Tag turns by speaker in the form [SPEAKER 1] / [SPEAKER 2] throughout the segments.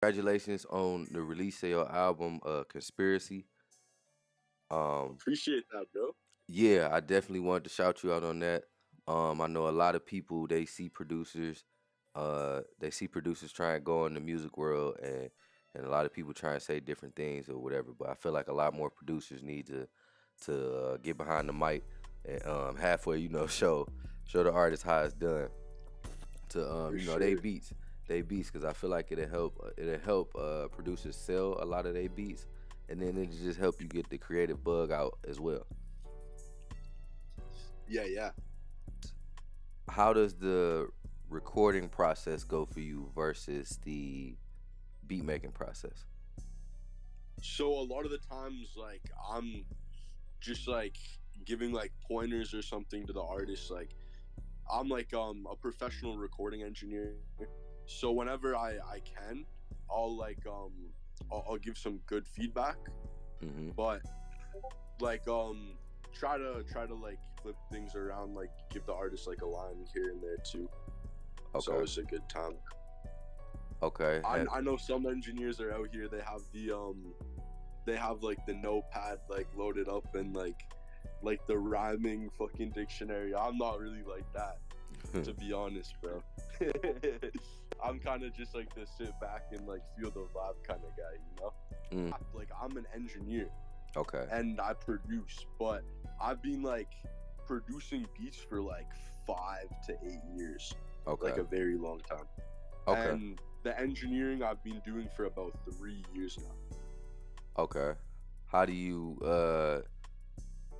[SPEAKER 1] Congratulations on the release of your album, Conspiracy. Um,
[SPEAKER 2] Appreciate that, bro.
[SPEAKER 1] yeah, I definitely wanted to shout you out on that. I know a lot of people they see producers try and go in the music world, and a lot of people try and say different things or whatever. But I feel like a lot more producers need to get behind the mic and halfway, show the artist how it's done to
[SPEAKER 2] For
[SPEAKER 1] they
[SPEAKER 2] sure.
[SPEAKER 1] beats because I feel like it'll help producers sell a lot of their beats, and then it just help you get the creative bug out as well.
[SPEAKER 2] Yeah, yeah.
[SPEAKER 1] How does the recording process go for you versus the beat making process?
[SPEAKER 2] So a lot of the times, like I'm just like giving like pointers or something to the artist. Like I'm like a professional recording engineer. So whenever I can, I'll like I'll give some good feedback,
[SPEAKER 1] Hmm.
[SPEAKER 2] but like try to like flip things around, like give the artist like a line here and there too. It's
[SPEAKER 1] Okay.
[SPEAKER 2] always a good time.
[SPEAKER 1] Okay.
[SPEAKER 2] I know some engineers are out here. They have like the notepad like loaded up and like the rhyming fucking dictionary. I'm not really like that, to be honest, bro. I'm kind of just like the sit back and like feel the vibe kind of guy, you know?
[SPEAKER 1] Mm,
[SPEAKER 2] Like I'm an engineer
[SPEAKER 1] okay.
[SPEAKER 2] and I produce, but I've been like producing beats for like 5 to 8 years, like
[SPEAKER 1] Okay.
[SPEAKER 2] a very long time.
[SPEAKER 1] Okay.
[SPEAKER 2] And the engineering I've been doing for about 3 years now.
[SPEAKER 1] Okay. How do you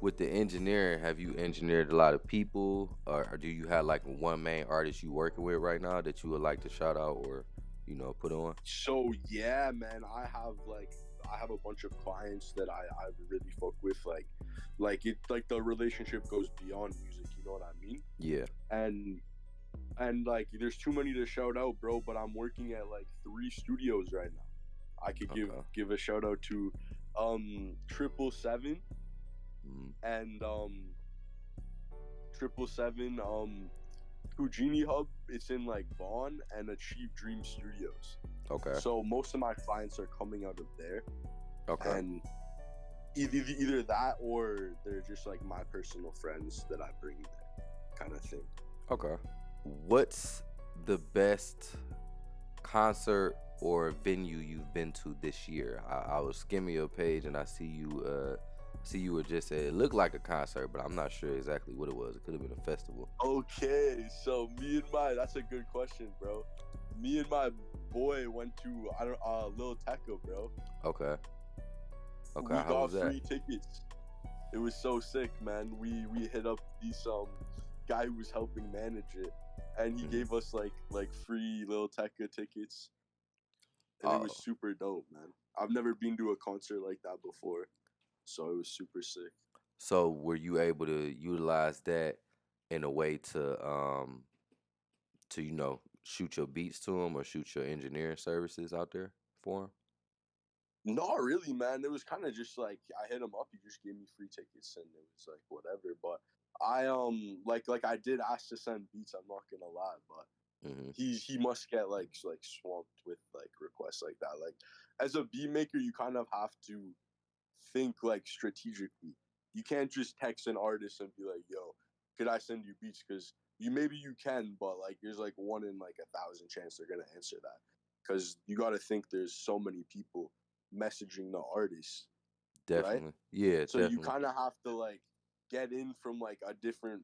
[SPEAKER 1] with the engineering, have you engineered a lot of people, or do you have like one main artist you working with right now that you would like to shout out or put on?
[SPEAKER 2] So yeah, man, I have a bunch of clients that I really fuck with, like it like the relationship goes beyond music, you know what I mean?
[SPEAKER 1] Yeah.
[SPEAKER 2] And like there's too many to shout out, bro, but I'm working at like 3 studios right now. I could
[SPEAKER 1] Okay.
[SPEAKER 2] give a shout out to 777
[SPEAKER 1] Mm,
[SPEAKER 2] and 777 Houdini Hub. It's in like Vaughn and Achieve Dream Studios.
[SPEAKER 1] okay.
[SPEAKER 2] So most of my clients are coming out of there,
[SPEAKER 1] Okay.
[SPEAKER 2] and either that or they're just like my personal friends that I bring there, kind of thing.
[SPEAKER 1] Okay. What's the best concert or venue you've been to this year? I was skimming your page and I see you were just it looked like a concert, but I'm not sure exactly what it was. It could have been a festival.
[SPEAKER 2] Okay, so me and my that's a good question, bro. Me and my boy went to I don't Lil Tecca, bro.
[SPEAKER 1] Okay. Okay.
[SPEAKER 2] We
[SPEAKER 1] How was
[SPEAKER 2] got
[SPEAKER 1] that?
[SPEAKER 2] free tickets. It was so sick, man. We hit up this guy who was helping manage it, and he
[SPEAKER 1] Hmm.
[SPEAKER 2] gave us like free Lil Tecca tickets, and it was
[SPEAKER 1] Oh,
[SPEAKER 2] super dope, man. I've never been to a concert like that before, so it was super sick.
[SPEAKER 1] so were you able to utilize that in a way to shoot your beats to them or shoot your engineering services out there for them?
[SPEAKER 2] Not really, man. It was kind of just like I hit him up. He just gave me free tickets, and it was like whatever. But I like I did ask to send beats. I'm not gonna lie, but
[SPEAKER 1] Hmm.
[SPEAKER 2] he must get like swamped with like requests like that. Like as a beat maker, you kind of have to think like strategically. You can't just text an artist and be like, "Yo, could I send you beats?" Because maybe you can, but like there's like one in like 1,000 chance they're gonna answer that. Because you got to think there's so many people messaging the artist, right?
[SPEAKER 1] Definitely. Yeah,
[SPEAKER 2] So you
[SPEAKER 1] definitely.
[SPEAKER 2] kind of have to like get in from like a different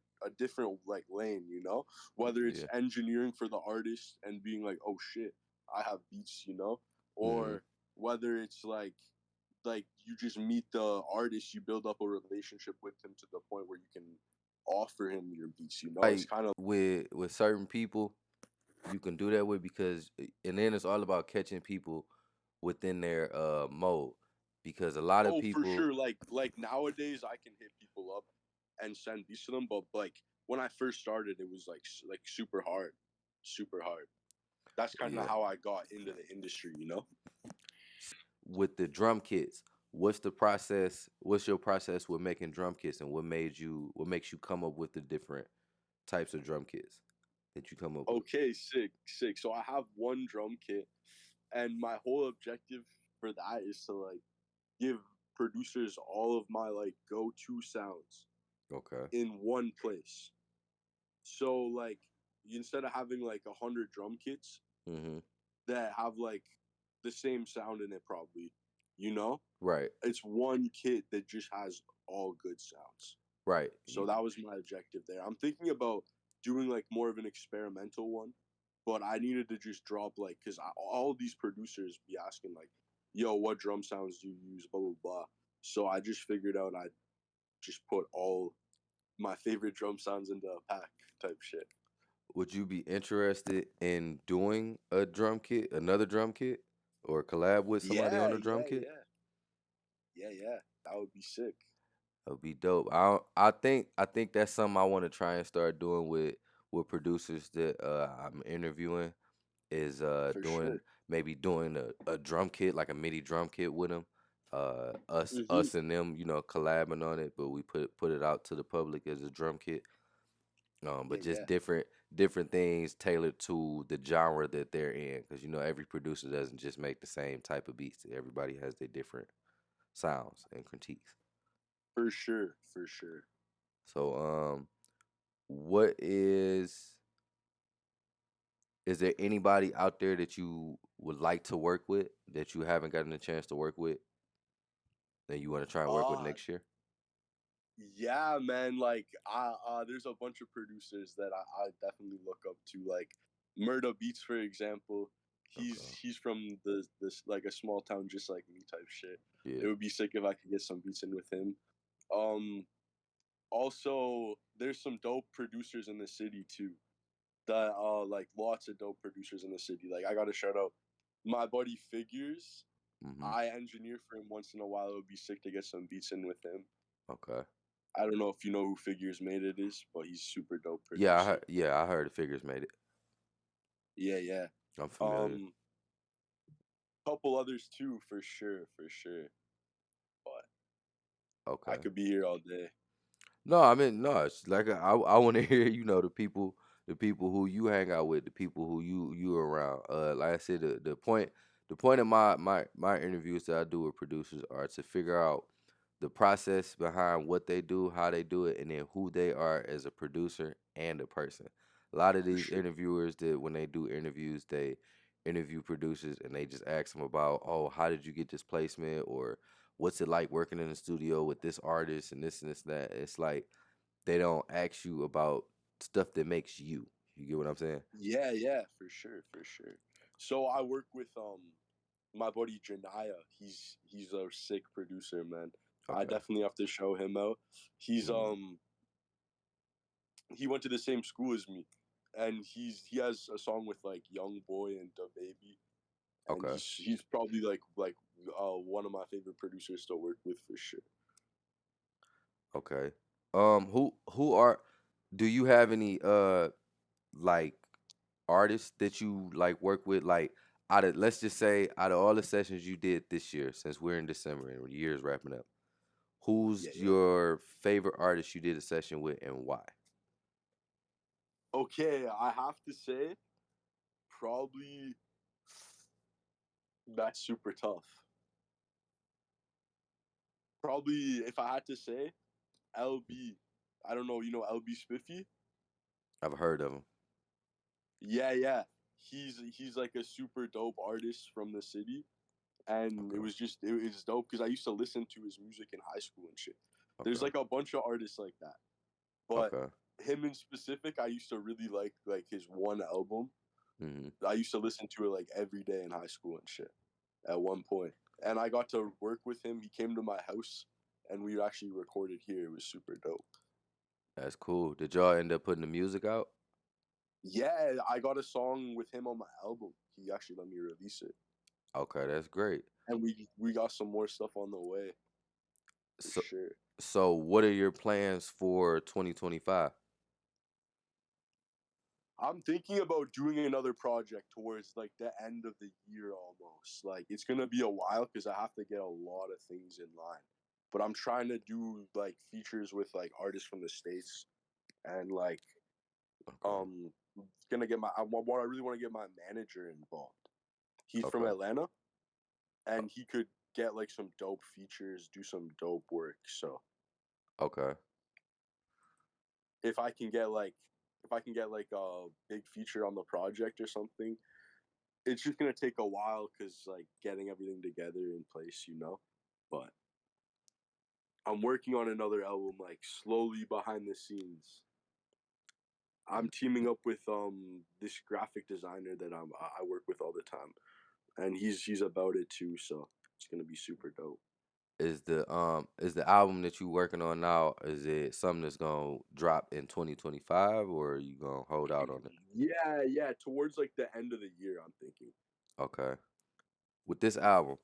[SPEAKER 2] like lane, you know, whether it's
[SPEAKER 1] Yeah.
[SPEAKER 2] engineering for the artist and being like, oh shit, I have beats, you know,
[SPEAKER 1] Hmm.
[SPEAKER 2] or whether it's like you just meet the artist, you build up a relationship with him to the point where you can offer him your beats, you know. It's
[SPEAKER 1] Like
[SPEAKER 2] kind of
[SPEAKER 1] with certain people, you can do that with because and then it's all about catching people within their mode because a lot of
[SPEAKER 2] oh for
[SPEAKER 1] people.
[SPEAKER 2] sure, like nowadays I can hit people up and send beats to them, but like when I first started it was like super hard, super hard. That's kind of
[SPEAKER 1] Yeah.
[SPEAKER 2] how I got into the industry, you know?
[SPEAKER 1] With the drum kits, what's the process? What's your process with making drum kits, and what makes you come up with the different types of drum kits that you come up with?
[SPEAKER 2] Okay, sick, sick. So I have one drum kit, and my whole objective for that is to like give producers all of my like go-to sounds
[SPEAKER 1] Okay.
[SPEAKER 2] in one place. So like instead of having like 100 drum kits
[SPEAKER 1] Mm-hmm.
[SPEAKER 2] that have like the same sound in it, probably, you know,
[SPEAKER 1] Right.
[SPEAKER 2] it's one kit that just has all good sounds.
[SPEAKER 1] Right.
[SPEAKER 2] So that was my objective there. I'm thinking about doing like more of an experimental one, but I needed to just drop like because all these producers be asking like, "Yo, what drum sounds do you use?" Blah blah blah. So I just figured out I just put all my favorite drum sounds into a pack type shit.
[SPEAKER 1] Would you be interested in doing a drum kit, another drum kit, or collab with somebody
[SPEAKER 2] Yeah,
[SPEAKER 1] on a drum
[SPEAKER 2] yeah,
[SPEAKER 1] kit?
[SPEAKER 2] yeah, yeah. That would be sick.
[SPEAKER 1] That would be dope. I think that's something I want to try and start doing with producers that I'm interviewing is
[SPEAKER 2] For
[SPEAKER 1] doing
[SPEAKER 2] sure.
[SPEAKER 1] maybe doing a drum kit like a MIDI drum kit with them.
[SPEAKER 2] Hmm.
[SPEAKER 1] Us and them, collabing on it, but we put it out to the public as a drum kit.
[SPEAKER 2] Yeah,
[SPEAKER 1] But just
[SPEAKER 2] yeah,
[SPEAKER 1] different things tailored to the genre that they're in, because every producer doesn't just make the same type of beats. Everybody has their different sounds and critiques.
[SPEAKER 2] for sure, for sure.
[SPEAKER 1] So, what is there anybody out there that you would like to work with that you haven't gotten a chance to work with that you want to try and work with
[SPEAKER 2] Uh
[SPEAKER 1] next year?
[SPEAKER 2] yeah, man. Like, there's a bunch of producers that I definitely look up to. Like, Waldo Beats, for example.
[SPEAKER 1] Okay.
[SPEAKER 2] He's from this like a small town just like me type shit.
[SPEAKER 1] Yeah.
[SPEAKER 2] It would be sick if I could get some beats in with him. Um, Also, there's some dope producers in the city too. That like lots of dope producers in the city. Like, I gotta shout out my buddy Figures.
[SPEAKER 1] Mm-hmm.
[SPEAKER 2] I engineer for him once in a while. It would be sick to get some beats in with him.
[SPEAKER 1] Okay.
[SPEAKER 2] I don't know if you know who Figures Made It is, but he's super dope
[SPEAKER 1] Yeah,
[SPEAKER 2] producer.
[SPEAKER 1] I heard the figures made it.
[SPEAKER 2] Yeah, yeah.
[SPEAKER 1] I'm familiar.
[SPEAKER 2] Um, Couple others too, for sure, for sure. But I
[SPEAKER 1] Okay.
[SPEAKER 2] could be here all day.
[SPEAKER 1] No, I mean no. It's like I want to hear the people who you hang out with, the people who you around. Like I said, the point of my interviews that I do with producers are to figure out the process behind what they do, how they do it, and then who they are as a producer and a person. A lot of
[SPEAKER 2] For
[SPEAKER 1] these
[SPEAKER 2] sure.
[SPEAKER 1] interviewers that when they do interviews, they interview producers and they just ask them about, oh, how did you get this placement, or what's it like working in the studio with this artist and this and this and that. It's like they don't ask you about stuff that makes you. You get what I'm saying?
[SPEAKER 2] Yeah, yeah, for sure, for sure. So I work with my buddy Janaya. He's a sick producer, man. I
[SPEAKER 1] Okay.
[SPEAKER 2] definitely have to show him out. He's
[SPEAKER 1] Hmm.
[SPEAKER 2] he went to the same school as me, and he has a song with like Young Boy and Da Baby, and
[SPEAKER 1] Okay.
[SPEAKER 2] he's probably one of my favorite producers to work with for sure.
[SPEAKER 1] Okay. Who are? Do you have any like artists that you like work with? Like out of let's just say out of all the sessions you did this year, since we're in December and the year's wrapping up, who's
[SPEAKER 2] Yeah, yeah.
[SPEAKER 1] your favorite artist you did a session with and why?
[SPEAKER 2] Okay, I have to say, probably that's super tough. Probably if I had to say, LB. I don't know, you know LB Spiffy?
[SPEAKER 1] I've heard of them.
[SPEAKER 2] Yeah, yeah. He's like a super dope artist from the city, and
[SPEAKER 1] Okay.
[SPEAKER 2] it was dope because I used to listen to his music in high school and shit. There's
[SPEAKER 1] Okay.
[SPEAKER 2] like a bunch of artists like that, but
[SPEAKER 1] Okay.
[SPEAKER 2] him in specific, I used to really like his one album.
[SPEAKER 1] Hmm.
[SPEAKER 2] I used to listen to it like every day in high school and shit. At one point, and I got to work with him. He came to my house, and we actually recorded here. It was super dope.
[SPEAKER 1] That's cool. Did y'all end up putting the music out?
[SPEAKER 2] Yeah, I got a song with him on my album. He actually let me release it,
[SPEAKER 1] Okay, that's great.
[SPEAKER 2] and we got some more stuff on the way for
[SPEAKER 1] So,
[SPEAKER 2] sure.
[SPEAKER 1] so what are your plans for 2025?
[SPEAKER 2] I'm thinking about doing another project towards like the end of the year almost. Like it's gonna be a while because I have to get a lot of things in line. But I'm trying to do like features with like artists from the states and like
[SPEAKER 1] Okay.
[SPEAKER 2] gonna get my I really want to get my manager involved. He's from
[SPEAKER 1] Okay.
[SPEAKER 2] Atlanta,
[SPEAKER 1] o-
[SPEAKER 2] and he could get like some dope features, do some dope work. So
[SPEAKER 1] Okay.
[SPEAKER 2] if I can get like if I can get like a big feature on the project or something, it's just gonna take a while because like getting everything together in place, you know. But I'm working on another album like slowly behind the scenes. I'm teaming up with this graphic designer that I work with all the time, and he's about it too. So it's gonna be super dope.
[SPEAKER 1] Is the album that you working on now, is it something that's gonna drop in 2025 or are you gonna hold out on it?
[SPEAKER 2] Yeah, yeah. Towards like the end of the year, I'm thinking.
[SPEAKER 1] Okay. With this album,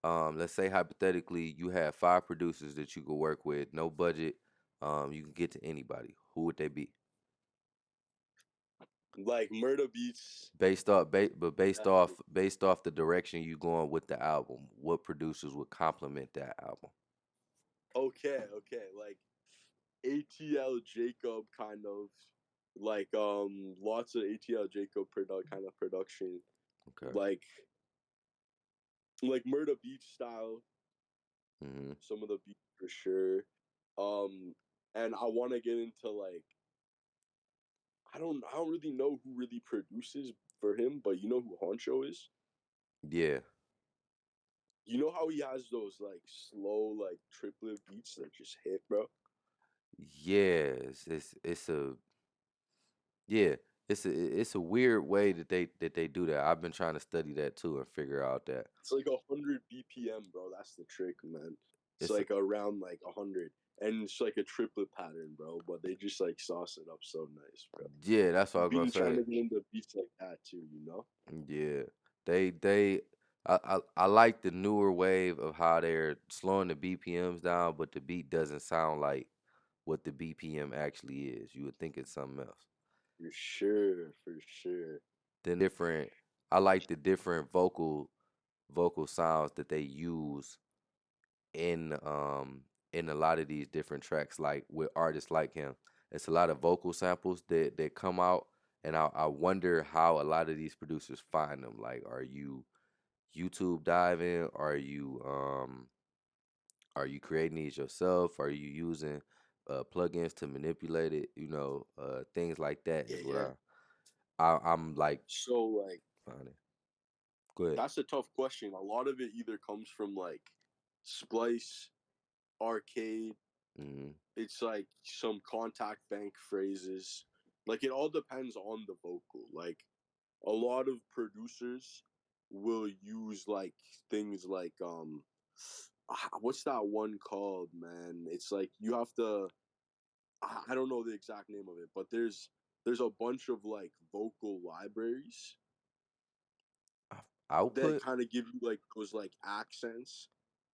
[SPEAKER 1] let's say hypothetically you have five producers that you could work with, no budget, you can get to anybody. Who would they be?
[SPEAKER 2] Like Murder Beats.
[SPEAKER 1] Based off
[SPEAKER 2] Definitely.
[SPEAKER 1] the direction you going with the album, what producers would complement that album?
[SPEAKER 2] Okay, okay. Like ATL Jacob kind of like lots of ATL Jacob kind of production.
[SPEAKER 1] Okay.
[SPEAKER 2] Like Murder Beach style,
[SPEAKER 1] Hmm.
[SPEAKER 2] some of the beats for sure. Um and I wanna get into like I don't really know who really produces for him, but you know who Honcho is?
[SPEAKER 1] Yeah.
[SPEAKER 2] You know how he has those like slow like triplet beats that just hit, bro?
[SPEAKER 1] Yes. It's a yeah. It's a weird way that they do that. I've been trying to study that too and figure out that
[SPEAKER 2] It's like 100 BPM, bro. That's the trick, man. It's
[SPEAKER 1] it's a
[SPEAKER 2] like around like 100, and it's like a triplet pattern, bro. But they just like sauce it up so nice, bro.
[SPEAKER 1] yeah. That's what I was
[SPEAKER 2] Been
[SPEAKER 1] gonna
[SPEAKER 2] trying
[SPEAKER 1] say.
[SPEAKER 2] to get into beats like that too, you know?
[SPEAKER 1] Yeah, they I like the newer wave of how they're slowing the BPMs down, but the beat doesn't sound like what the BPM actually is. You would think it's something else.
[SPEAKER 2] For sure, for sure.
[SPEAKER 1] Then different. I like the different vocal sounds that they use in a lot of these different tracks, like with artists like him. It's a lot of vocal samples that come out, and I wonder how a lot of these producers find them. Like, are you YouTube diving? Are you creating these yourself? Are you using plugins to manipulate it? Things like that
[SPEAKER 2] Yeah,
[SPEAKER 1] is what
[SPEAKER 2] yeah.
[SPEAKER 1] I'm like
[SPEAKER 2] So like
[SPEAKER 1] finding. Go ahead.
[SPEAKER 2] that's a tough question. A lot of it either comes from like Splice, Arcade.
[SPEAKER 1] Hmm.
[SPEAKER 2] It's like some contact bank phrases. Like it all depends on the vocal. Like a lot of producers will use like things like what's that one called, man? It's like you have to I don't know the exact name of it, but there's a bunch of like vocal libraries that
[SPEAKER 1] Output.
[SPEAKER 2] kind of give you like those like accents.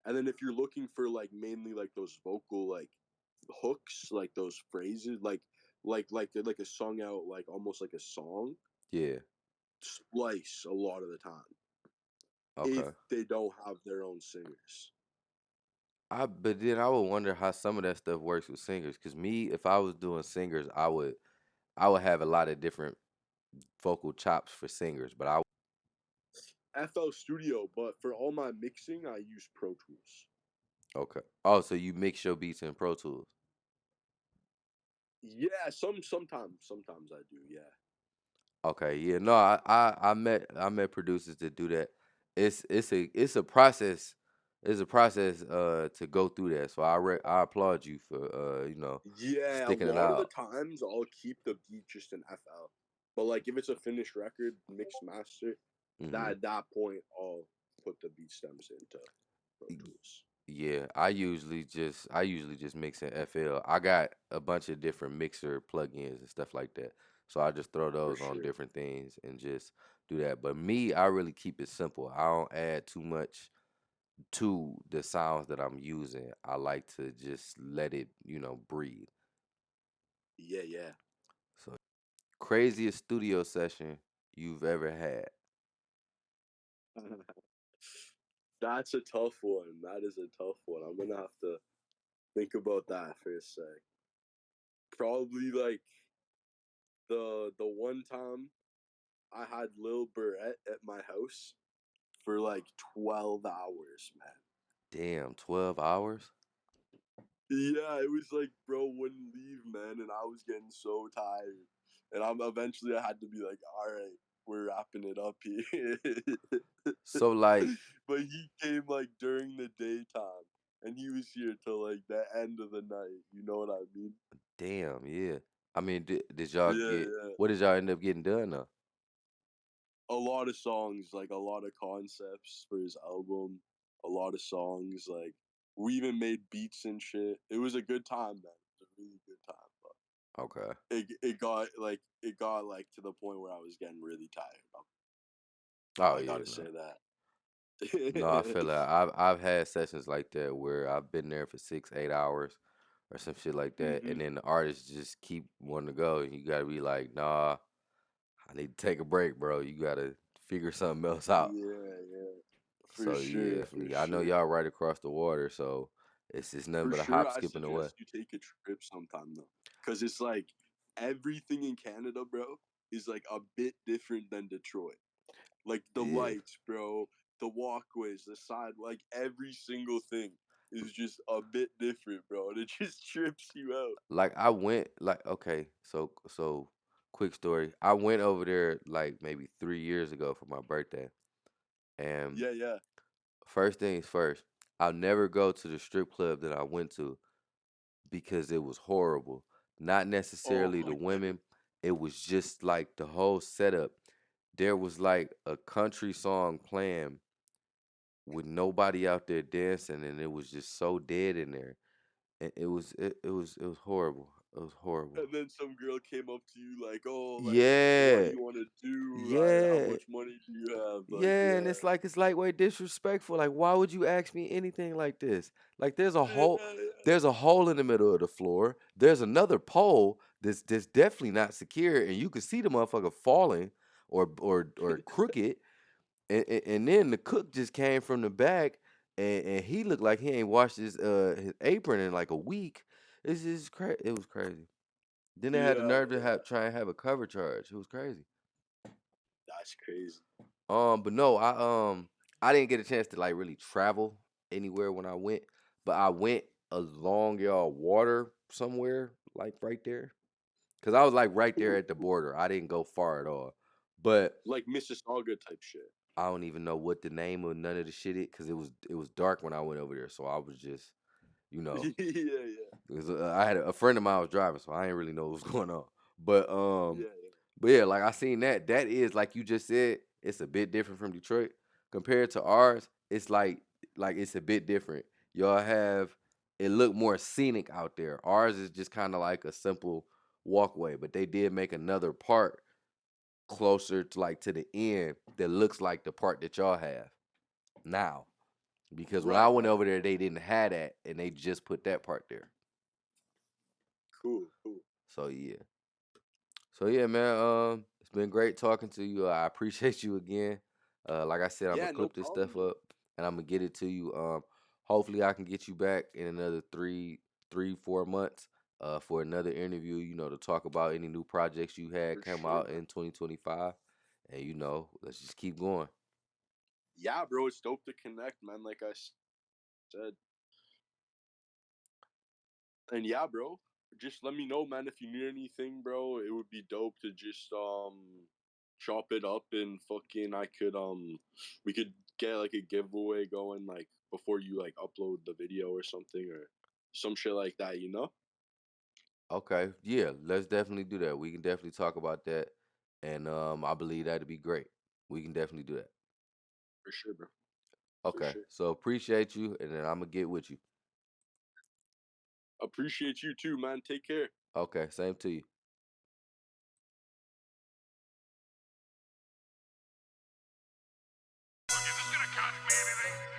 [SPEAKER 2] And then if you're looking for like mainly like those vocal like hooks, like those phrases, like a sung out like almost like a song,
[SPEAKER 1] Yeah.
[SPEAKER 2] Splice a lot of the time if
[SPEAKER 1] Okay.
[SPEAKER 2] they don't have their own singers.
[SPEAKER 1] But then I would wonder how some of that stuff works with singers. Cause me, if I was doing singers, I would have a lot of different vocal chops for singers. But I
[SPEAKER 2] FL Studio, but for all my mixing, I use Pro Tools.
[SPEAKER 1] okay. Oh, so you mix your beats in Pro Tools.
[SPEAKER 2] Yeah, sometimes I do. Yeah.
[SPEAKER 1] Okay, yeah, no, I met producers that do that. It's a process. It's a process to go through that. So I applaud you for
[SPEAKER 2] Yeah, a
[SPEAKER 1] sticking it
[SPEAKER 2] lot of the
[SPEAKER 1] out.
[SPEAKER 2] times I'll keep the beat just in FL. But like if it's a finished record, mixed master, that
[SPEAKER 1] Hmm.
[SPEAKER 2] at that point I'll put the beat stems into Pro Tools.
[SPEAKER 1] Yeah, I usually just mix in FL. I got a bunch of different mixer plugins and stuff like that. So I just throw
[SPEAKER 2] For
[SPEAKER 1] those on
[SPEAKER 2] sure.
[SPEAKER 1] different things and just do that. But me, I really keep it simple. I don't add too much to the sounds that I'm using. I like to just let it, breathe.
[SPEAKER 2] Yeah, yeah.
[SPEAKER 1] So craziest studio session you've ever had.
[SPEAKER 2] That's a tough one. That is a tough one. I'm gonna have to think about that for a sec. Probably like the one time I had Lil Barrett at my house for like 12 hours, man.
[SPEAKER 1] Damn, 12 hours?
[SPEAKER 2] Yeah, it was like bro wouldn't leave, man, and I was getting so tired. And I'm eventually I had to be like, all right, we're wrapping it up here.
[SPEAKER 1] So like,
[SPEAKER 2] But he came like during the daytime, and he was here till like the end of the night. You know what I mean?
[SPEAKER 1] damn, yeah. I mean, did y'all
[SPEAKER 2] Yeah,
[SPEAKER 1] get
[SPEAKER 2] yeah.
[SPEAKER 1] what did y'all end up getting done though?
[SPEAKER 2] A lot of songs, like a lot of concepts for his album. A lot of songs, like we even made beats and shit. It was a good time, man. It was a really good time.
[SPEAKER 1] Okay.
[SPEAKER 2] It got like to the point where I was getting really tired.
[SPEAKER 1] Oh
[SPEAKER 2] I
[SPEAKER 1] yeah,
[SPEAKER 2] gotta
[SPEAKER 1] no.
[SPEAKER 2] say that.
[SPEAKER 1] No, I feel like I've had sessions like that where I've been there for 6, 8 hours or some shit like that, and
[SPEAKER 2] Hmm.
[SPEAKER 1] then the artists just keep wanting to go, and you gotta be like, nah, I need to take a break, bro. You gotta figure something else out.
[SPEAKER 2] Yeah, yeah, for
[SPEAKER 1] So
[SPEAKER 2] sure,
[SPEAKER 1] yeah,
[SPEAKER 2] for
[SPEAKER 1] I know
[SPEAKER 2] sure,
[SPEAKER 1] y'all right across the water, so it's just nothing
[SPEAKER 2] for
[SPEAKER 1] but a
[SPEAKER 2] sure.
[SPEAKER 1] hop,
[SPEAKER 2] I
[SPEAKER 1] skipping away.
[SPEAKER 2] suggest you take a trip sometime though, cause it's like everything in Canada, bro, is like a bit different than Detroit. Like the
[SPEAKER 1] Yeah.
[SPEAKER 2] lights, bro, the walkways, the side, like every single thing is just a bit different, bro, and it just trips you out.
[SPEAKER 1] Like I went like okay, so quick story. I went over there like maybe 3 years ago for my birthday. And
[SPEAKER 2] Yeah, yeah.
[SPEAKER 1] first things first, I'll never go to the strip club that I went to because it was horrible. Not
[SPEAKER 2] Oh
[SPEAKER 1] necessarily the
[SPEAKER 2] my god.
[SPEAKER 1] women, it was just like the whole setup. There was like a country song playing with nobody out there dancing, and it was just so dead in there. And it was horrible. It was horrible.
[SPEAKER 2] And then some girl came up to you like, "Oh, like, what
[SPEAKER 1] Yeah.
[SPEAKER 2] you want to do? How
[SPEAKER 1] Yeah.
[SPEAKER 2] much money do you have?" Like,
[SPEAKER 1] Yeah, and
[SPEAKER 2] yeah,
[SPEAKER 1] it's like it's lightweight disrespectful. Like, why would you ask me anything like this? Like,
[SPEAKER 2] yeah, yeah,
[SPEAKER 1] there's a hole in the middle of the floor. There's another pole that's definitely not secure, and you can see the motherfucker falling or crooked. And then the cook just came from the back, and he looked like he ain't washed his apron in like a week. It's just crazy. It was crazy. Then they had the
[SPEAKER 2] yeah,
[SPEAKER 1] nerve to
[SPEAKER 2] yeah.
[SPEAKER 1] try and have a cover charge. It was crazy.
[SPEAKER 2] That's crazy.
[SPEAKER 1] But no, I didn't get a chance to like really travel anywhere when I went, but I went along y'all water somewhere like right there, cause I was like right there
[SPEAKER 2] Cool,
[SPEAKER 1] at the
[SPEAKER 2] cool.
[SPEAKER 1] border. I didn't go far at all, but
[SPEAKER 2] Like Mississauga type shit.
[SPEAKER 1] I don't even know what the name of none of the shit is, cause it was dark when I went over there, so I was just you know
[SPEAKER 2] Yeah, yeah,
[SPEAKER 1] because I had a friend of mine was driving, so I didn't really know what was going on, but
[SPEAKER 2] yeah,
[SPEAKER 1] But yeah, like I seen that. That is like you just said, it's a bit different from Detroit. Compared to ours, it's like it's a bit different. Y'all have it look more scenic out there. Ours is just kind of like a simple walkway, but they did make another part closer to like to the end that looks like the part that y'all have now. Because when I
[SPEAKER 2] right,
[SPEAKER 1] went
[SPEAKER 2] right.
[SPEAKER 1] over there, they didn't have that, and they just put that part there.
[SPEAKER 2] Cool, cool.
[SPEAKER 1] So yeah. So yeah, man. It's been great talking to you. I appreciate you again. Like I said, I'm gonna
[SPEAKER 2] Yeah, no
[SPEAKER 1] clip this
[SPEAKER 2] problem,
[SPEAKER 1] stuff
[SPEAKER 2] man.
[SPEAKER 1] up and I'm gonna get it to you. Hopefully I can get you back in another 4 months. For another interview. To talk about any new projects you had
[SPEAKER 2] For
[SPEAKER 1] come
[SPEAKER 2] sure,
[SPEAKER 1] out
[SPEAKER 2] bro.
[SPEAKER 1] in 2025, and let's just keep going.
[SPEAKER 2] Yeah, bro, it's dope to connect, man. Like I said, and yeah, bro, just let me know, man, if you need anything, bro. It would be dope to just chop it up and fucking we could get like a giveaway going like before you like upload the video or something or some shit like that, you know?
[SPEAKER 1] Okay, yeah, let's definitely do that. We can definitely talk about that, and I believe that'd be great. We can definitely do that.
[SPEAKER 2] For sure, bro. For
[SPEAKER 1] Okay,
[SPEAKER 2] sure.
[SPEAKER 1] so appreciate you, and then I'm gonna get with you.
[SPEAKER 2] Appreciate you too, man. Take care.
[SPEAKER 1] Okay, same to you.
[SPEAKER 3] Look, is this gonna cost me anything?